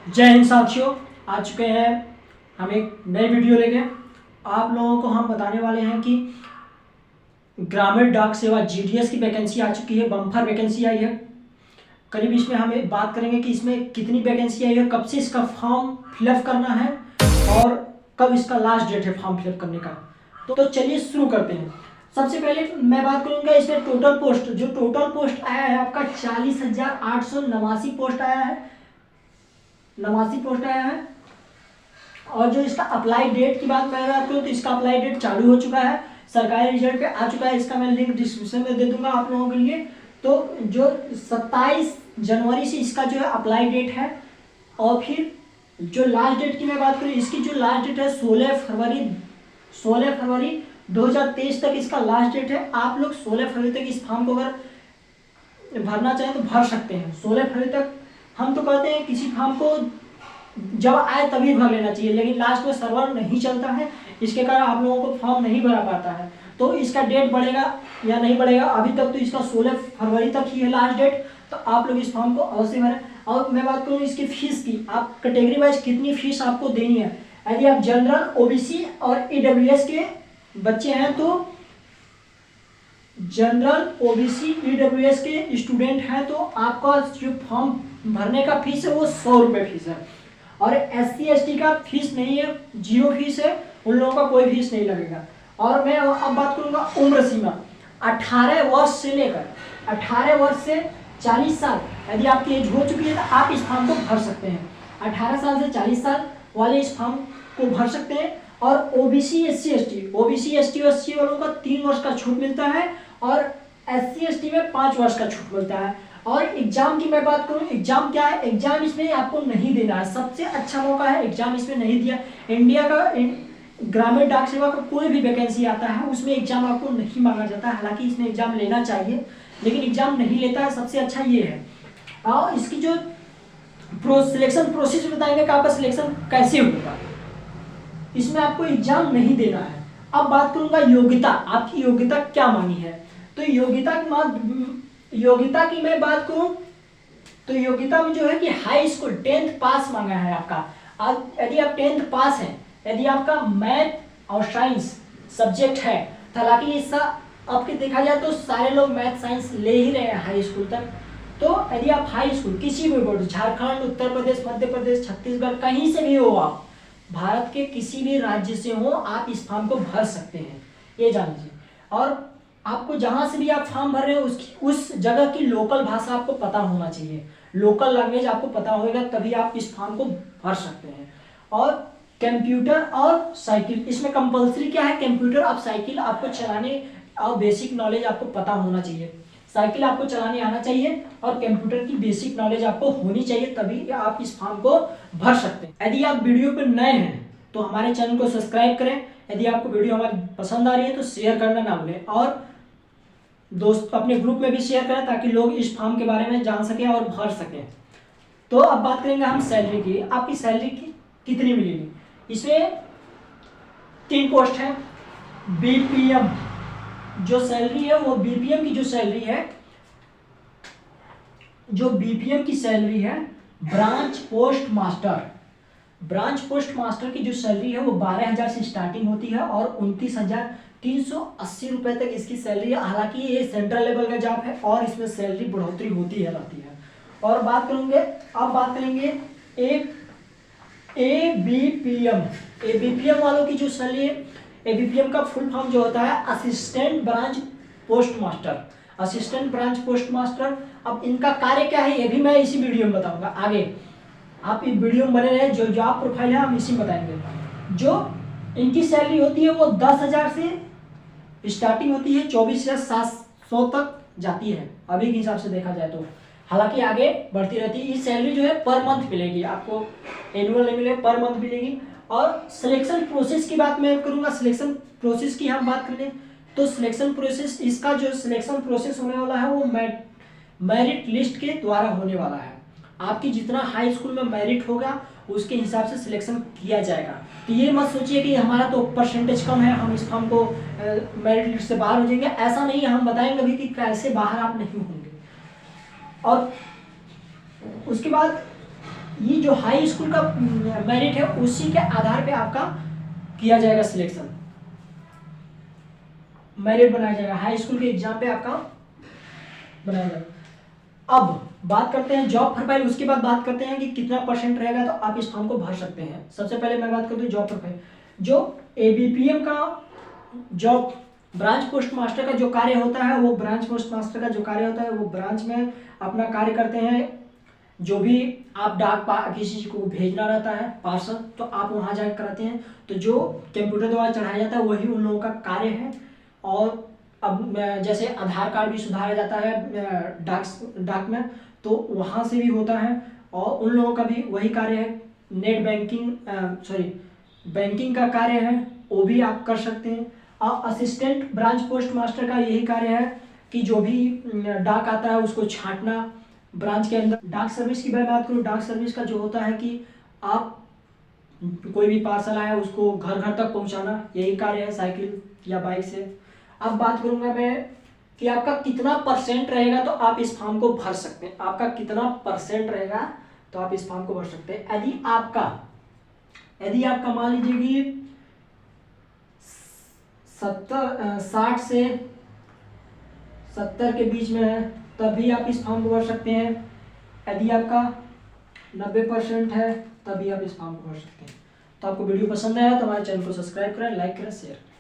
जय हिंद साथियों, आ चुके हैं हम एक नई वीडियो लेके। आप लोगों को हम बताने वाले हैं कि ग्रामीण डाक सेवा जीडीएस की वैकेंसी आ चुकी है। बम्पर वैकेंसी आई है। करीब इसमें हमें बात करेंगे कि इसमें कितनी वैकेंसी आई है, कब से इसका फॉर्म फिलअप करना है और कब इसका लास्ट डेट है फॉर्म फिलअप करने का। तो चलिए शुरू करते हैं। सबसे पहले मैं बात करूंगा इसमें टोटल पोस्ट। जो टोटल पोस्ट आया है आपका 40,889 पोस्ट आया है, 89 पोस्ट आया है। और जो इसका अप्लाई डेट की बात मैं बात करूँ तो इसका अप्लाई डेट चालू हो चुका है, सरकारी रिजल्ट पे आ चुका है। इसका मैं लिंक डिस्क्रिप्शन में दे दूंगा आप लोगों के लिए। तो जो 27 जनवरी से इसका जो है अप्लाई डेट है। और फिर जो लास्ट डेट की मैं बात करूँ, इसकी जो लास्ट डेट है 16 फरवरी 2023 तक इसका लास्ट डेट है। आप लोग 16 फरवरी तक इस फॉर्म को अगर भरना चाहें तो भर सकते हैं। 16 फरवरी तक हम तो कहते हैं किसी फॉर्म को जब आए तभी भर लेना चाहिए, लेकिन लास्ट में सर्वर नहीं चलता है, इसके कारण आप लोगों को फॉर्म नहीं भरा पाता है। तो इसका डेट बढ़ेगा या नहीं बढ़ेगा, अभी तक तो इसका 16 फरवरी तक ही है लास्ट डेट। तो आप लोग इस फॉर्म को अवश्य भरें। और मैं बात करूँ इसकी फीस की, आप कैटेगरी वाइज कितनी फीस आपको देनी है। यदि आप जनरल, ओबीसी और ईडब्ल्यूएस के बच्चे हैं तो जनरल, ओबीसी, ईडब्ल्यूएस के स्टूडेंट हैं तो आपका जो फॉर्म भरने का फीस है वो 100 रुपये फीस है। और SC ST का फीस नहीं है, 0 फीस है, उन लोगों का कोई फीस नहीं लगेगा। और मैं अब बात करूंगा उम्र सीमा। 18 वर्ष से लेकर 18 वर्ष से 40 साल यदि आपकी एज हो चुकी है तो आप इस फॉर्म को भर सकते हैं। 18 साल से 40 साल वाले इस फॉर्म को भर सकते हैं। और ओबीसी, SC ST वालों का 3 वर्ष का छूट मिलता है और SC ST में 5 वर्ष का छूट मिलता है। और एग्जाम की मैं बात करूं, एग्जाम क्या है, एग्जाम इसमें आपको नहीं देना है। सबसे अच्छा मौका है एग्जाम इसमें नहीं दिया। इंडिया का ग्रामीण डाक सेवा का कोई भी वैकेंसी आता है उसमें एग्जाम आपको नहीं मांगा जाता है। हालांकि इसमें एग्जाम लेना चाहिए लेकिन एग्जाम नहीं लेता है, सबसे अच्छा ये है। और इसकी जो सिलेक्शन प्रोसेस बताएंगे कि आपका सिलेक्शन कैसे होगा। इसमें आपको एग्जाम नहीं देना है। अब बात करूंगा योग्यता, आपकी योग्यता क्या मांगी है। तो योग्यता की मैं बात करूं तो योग्यता में जो है कि हाई स्कूल 10th पास मांगा है आपका। यदि आप 10th पास हैं, यदि आपका मैथ और साइंस सब्जेक्ट है, हालांकि इसका आपके देखा जाए तो सारे लोग मैथ साइंस ले ही रहे हैं हाई स्कूल तक। तो यदि आप हाई स्कूल किसी भी बोर्ड, झारखंड, उत्तर प्रदेश, मध्य प्रदेश, छत्तीसगढ़, कहीं से भी हो, आप भारत के किसी भी राज्य से हो, आप इस फॉर्म को भर सकते हैं, ये जान लीजिए। और आपको जहां से भी आप फॉर्म भर रहे हो उस जगह की लोकल भाषा आपको पता होना चाहिए, लोकल लैंग्वेज आपको पता होगा, तभी आप इस फॉर्म को भर सकते हैं। और कंप्यूटर और साइकिल, इसमें कंपलसरी क्या है, कंप्यूटर और साइकिल आपको चलाने और बेसिक नॉलेज आपको पता होना चाहिए। साइकिल आपको चलाने आना चाहिए और कंप्यूटर की बेसिक नॉलेज आपको होनी चाहिए, तभी आप इस फॉर्म को भर सकते हैं। यदि आप वीडियो पर नए हैं तो हमारे चैनल को सब्सक्राइब करें। यदि आपको वीडियो हमारी पसंद आ रही है तो शेयर करना ना भूलें और दोस्त अपने ग्रुप में भी शेयर करें ताकि लोग इस फॉर्म के बारे में जान सकें और भर सकें। तो अब बात करेंगे हम सैलरी की। आपकी सैलरी की कितनी मिलेगी। इसमें 3 पोस्ट है। बीपीएम जो सैलरी है वो बीपीएम की जो सैलरी है, जो बीपीएम की सैलरी है, ब्रांच पोस्ट मास्टर की जो सैलरी है वो 12,000 से स्टार्टिंग होती है और 29,380 रुपए तक इसकी सैलरी है। हालांकि ये सेंट्रल लेवल का जॉब है और इसमें सैलरी बढ़ोतरी होती है रहती है। और बात करेंगे एबीपीएम वालों की जो सैलरी है। एबीपीएम का फुल फॉर्म जो होता है असिस्टेंट ब्रांच पोस्ट मास्टर। अब इनका कार्य क्या है ये भी मैं इसी वीडियो में बताऊंगा आगे। आप इस वीडियो में बने रहे, जो जॉब प्रोफाइल है हम इसी में बताएंगे। जो इनकी सैलरी होती है वो 10,000 से स्टार्टिंग होती है, 24,700 तक जाती है अभी के हिसाब से देखा जाए तो। हालांकि आगे बढ़ती रहती है। ये सैलरी जो है पर मंथ मिलेगी आपको, एनुअल नहीं मिलेगी, पर मंथ मिलेगी। और सिलेक्शन प्रोसेस की बात मैं करूंगा। सिलेक्शन प्रोसेस की हम बात करें तो सिलेक्शन प्रोसेस, इसका जो सिलेक्शन प्रोसेस होने वाला है वो मेरिट लिस्ट के द्वारा होने वाला है। आपकी जितना हाई स्कूल में मेरिट होगा उसके हिसाब से सिलेक्शन किया जाएगा। तो ये मत सोचिए कि हमारा तो परसेंटेज कम है, हम इस फॉर्म को मेरिट लिस्ट से बाहर हो जाएंगे, ऐसा नहीं है। हम बताएंगे अभी कि कैसे बाहर आप नहीं होंगे। और उसके बाद ये जो हाई स्कूल का मेरिट है उसी के आधार पे आपका किया जाएगा सिलेक्शन, मेरिट बनाया जाएगा, हाई स्कूल के एग्जाम पे आपका बनाया जाएगा। अब बात करते हैं जॉब प्रोफाइल, उसके बाद बात करते हैं कि कितना परसेंट रहेगा तो आप इस फॉर्म को भर सकते हैं। सबसे पहले मैं बात करता हूँ जॉब प्रोफाइल। जो एबीपीएम का जॉब ब्रांच पोस्ट मास्टर का जो कार्य होता है, वो ब्रांच पोस्ट मास्टर का जो कार्य होता है वो ब्रांच में अपना कार्य करते हैं। जो भी आप किसी को भेजना रहता है पार्सल, तो आप वहाँ जाकर कराते हैं। तो जो कंप्यूटर द्वारा चढ़ाया जाता है वही उन लोगों का कार्य है। और अब जैसे आधार कार्ड भी सुधारा जाता है डाक में, तो वहाँ से भी होता है। और उन लोगों का भी वही कार्य है। नेट बैंकिंग बैंकिंग का कार्य है, वो भी आप कर सकते हैं। और असिस्टेंट ब्रांच पोस्ट मास्टर का यही कार्य है कि जो भी डाक आता है उसको छांटना ब्रांच के अंदर। डाक सर्विस की बात करूँ, डाक सर्विस का जो होता है कि आप कोई भी पार्सल आया उसको घर घर तक पहुंचाना, यही कार्य है साइकिल या बाइक से। अब बात करूंगा मैं कि आपका कितना परसेंट रहेगा तो आप इस फॉर्म को भर सकते हैं। आपका कितना परसेंट रहेगा तो आप इस फॉर्म को भर सकते हैं। यदि आपका मान लीजिए कि 60 से 70 के बीच में है, तब भी आप इस फॉर्म को भर सकते हैं। यदि आपका 90% है तभी आप इस फॉर्म को भर सकते हैं। तो आपको वीडियो पसंद आया तो हमारे चैनल को सब्सक्राइब करें, लाइक करें, शेयर करें।